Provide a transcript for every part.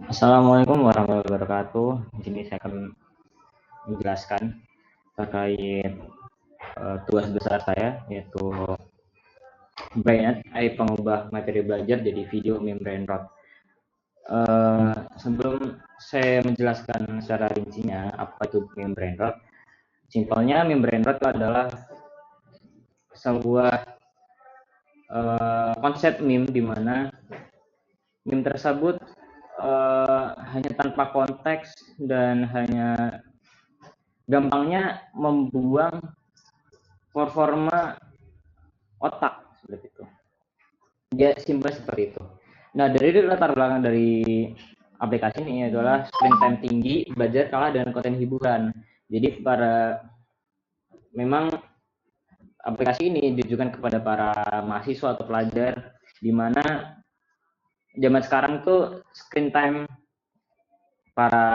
Assalamualaikum warahmatullahi wabarakatuh. Di sini saya akan menjelaskan terkait tugas besar saya, yaitu Brainnet, pengubah materi belajar jadi video meme brainrot. Sebelum saya menjelaskan secara rincinya apa itu meme brainrot, simpelnya meme brainrot itu adalah sebuah konsep meme di mana meme tersebut hanya tanpa konteks dan hanya gampangnya membuang performa otak seperti itu. Dia simpel seperti itu. Nah, dari latar belakang dari aplikasi ini adalah screen time tinggi, belajar kalah dengan konten hiburan. Jadi memang aplikasi ini ditujukan kepada para mahasiswa atau pelajar di mana zaman sekarang tuh screen time para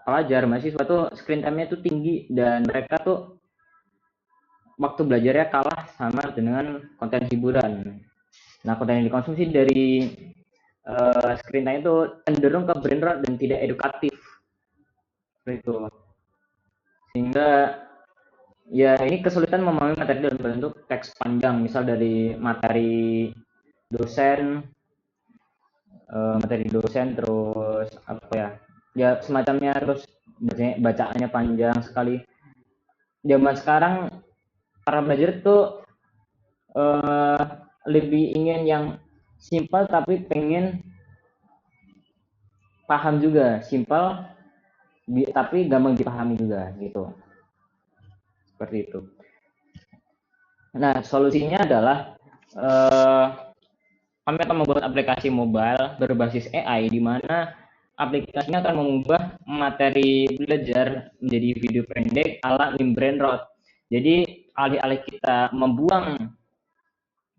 pelajar mahasiswa tuh screen time-nya tuh tinggi dan mereka tuh waktu belajarnya kalah sama dengan konten hiburan. Nah, konten yang dikonsumsi dari screen time itu cenderung ke brain rot dan tidak edukatif. Itu. Sehingga ya ini kesulitan memahami materi dalam bentuk teks panjang, misal dari dosen, materi dosen terus apa ya? Ya semacamnya terus bacaannya panjang sekali. Zaman sekarang para belajar tuh eh, lebih ingin yang simpel tapi pengen paham juga, simpel tapi gampang dipahami juga gitu. Seperti itu. Nah, solusinya adalah eh, kami akan membuat aplikasi mobile berbasis AI di mana aplikasinya akan mengubah materi belajar menjadi video pendek ala meme brainrot. Jadi alih-alih kita membuang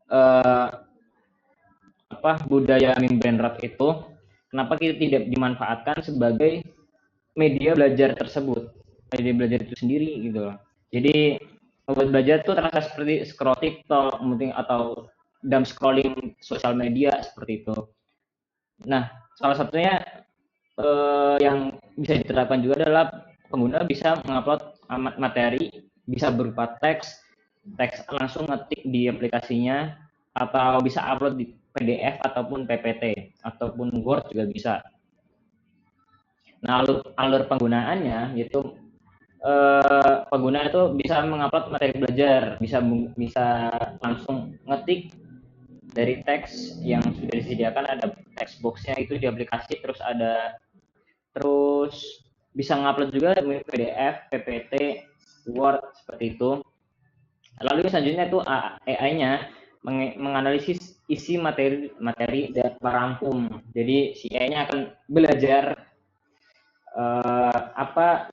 eh, budaya meme brainrot itu, kenapa kita tidak dimanfaatkan sebagai media belajar tersebut, media belajar itu sendiri gitu loh. Jadi membuat belajar tuh terasa seperti scroll TikTok mungkin atau dumb scrolling sosial media seperti itu. Nah, salah satunya yang bisa diterapkan juga adalah pengguna bisa mengupload materi bisa berupa teks, teks langsung ngetik di aplikasinya atau bisa upload di PDF ataupun PPT ataupun Word juga bisa. Nah, alur penggunaannya itu pengguna itu bisa mengupload materi belajar, bisa langsung ngetik dari teks yang sudah disediakan ada text boxnya itu di aplikasi terus bisa ngupload juga PDF, PPT, Word seperti itu. Lalu selanjutnya itu AI-nya menganalisis isi materi dan merangkum. Jadi si AI-nya akan belajar apa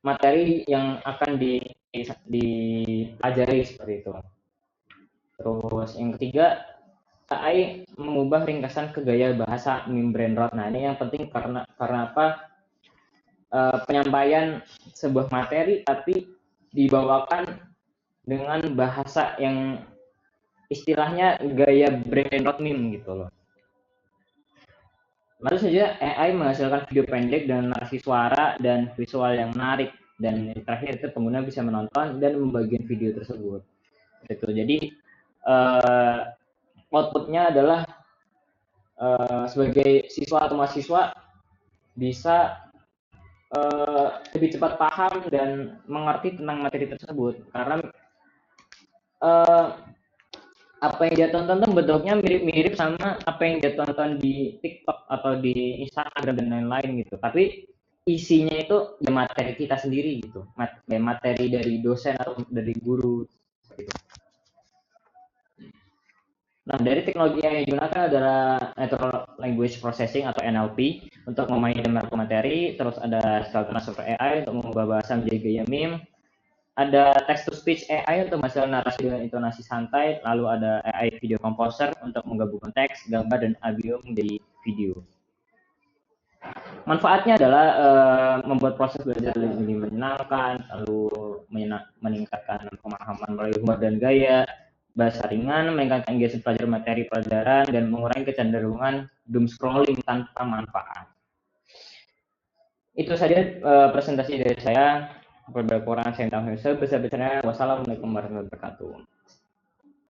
materi yang akan dipelajari seperti itu. Terus yang ketiga, AI mengubah ringkasan ke gaya bahasa meme brainrot. Nah, ini yang penting karena apa? Penyampaian sebuah materi tapi dibawakan dengan bahasa yang istilahnya gaya brainrot meme gitu loh. Lalu saja AI menghasilkan video pendek dengan narasi suara dan visual yang menarik dan yang terakhir itu pengguna bisa menonton dan membagikan video tersebut. Itu jadi uh, outputnya adalah sebagai siswa atau mahasiswa bisa lebih cepat paham dan mengerti tentang materi tersebut karena uh, apa yang dia tonton tuh bentuknya mirip-mirip sama apa yang dia tonton di TikTok atau di Instagram dan lain-lain gitu. Tapi isinya itu ya materi kita sendiri gitu, materi dari dosen atau dari guru. Gitu. Nah, dari teknologi yang digunakan adalah Natural Language Processing atau NLP untuk memahami materi, terus ada Style Transfer AI untuk mengubah bahasa menjadi gaya meme, ada text to speech AI untuk menghasilkan narasi dengan intonasi santai, lalu ada AI video composer untuk menggabungkan teks, gambar, dan audio menjadi video. Manfaatnya adalah membuat proses belajar lebih menyenangkan, lalu meningkatkan pemahaman melalui humor dan gaya, bahasa ringan, meningkatkan engagement pelajar materi pelajaran, dan mengurangi kecenderungan doom scrolling tanpa manfaat. Itu saja presentasi dari saya. Beberapa orang saya tahu sebesar-besarnya. Wassalamualaikum warahmatullahi wabarakatuh.